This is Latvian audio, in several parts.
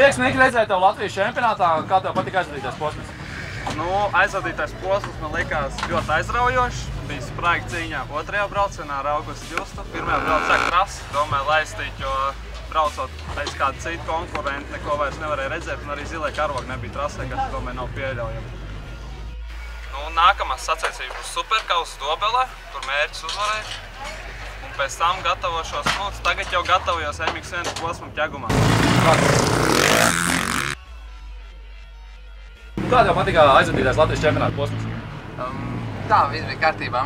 Prieks, Nika, redzēt tev Latvijas čempionātā. Kā tev patika aizvadītais posms? Aizvadītais posms man likās ļoti aizraujošs. Bija spraiga cīņā otrajā braucienā ar Augustu Justu. Pirmajā braucienā krasi. Domāju laistīt, jo braucot pēc kāda cita konkurenta neko vairs nevarēja redzēt. Un arī zilie karogi nebija trasē, kas, domāju, nav pieļaujami. Nākamās sacensības būs Superkausa Dobelē, kur mērķis uzvarēt. Un pēc tam gatavošos, tagad jau gatavojos MX1 posmam Ķegumā. Kā tev patika aizvadītais Latvijas čempionāta posms? Tā, viss bija kārtībā.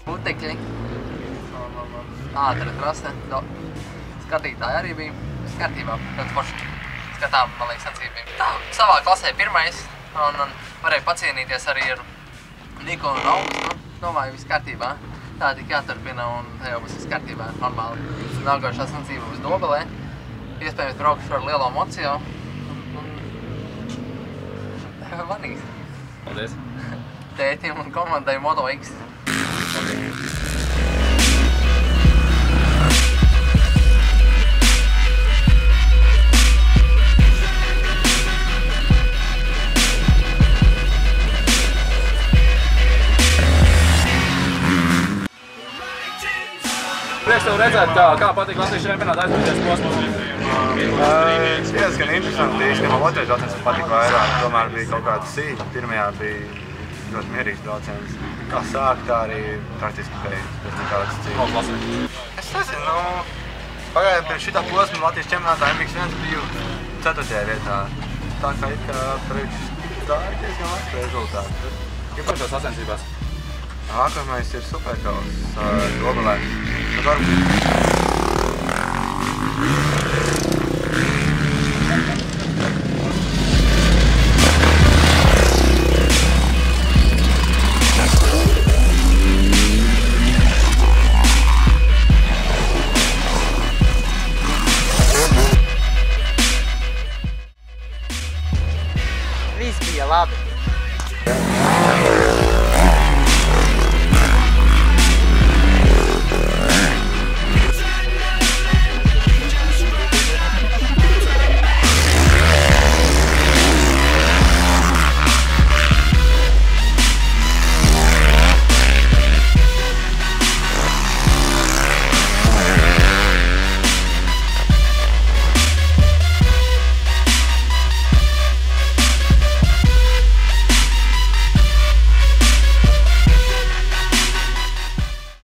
Putekļi, ātra trase, skatītāji arī bija. Viss kārtībā, ļoti forši. Skatām, man liekas, sacība bija. Tā, savā klasē pirmais. Un varēja pacienīties arī ar Niku un Augustu. Domāju, viss kārtībā. Tā tik jāturpina un tā jau būs viss kārtībā, normāli. Nākošā sacība būs Dobelē. Iespējams braukšu ar lielo Mocio. Un vanīs. Paldies. Tētim un komandai Moto X. Prieks tev redzēt, kā patika Latvijas čempionāta aizvadītais posms? Diezgan interesanti. Īstenībā otrais brauciens patika vairāk. Tomēr bija kaut kāda sīka. Pirmajā bija ļoti mierīgs brauciens. Kā sāk, tā arī praktiski beidz. Tas nekādas cīņas. Es nezinu, pagājām pirms šitā posma Latvijas čempionātā MX1 biju 4. vietā. Tā kā it kā priekš tā ir diezgan labs rezultāts. Iepriekšējās sacensībās? Nākamais ir Superkausa Dobelē. Viss bija labi.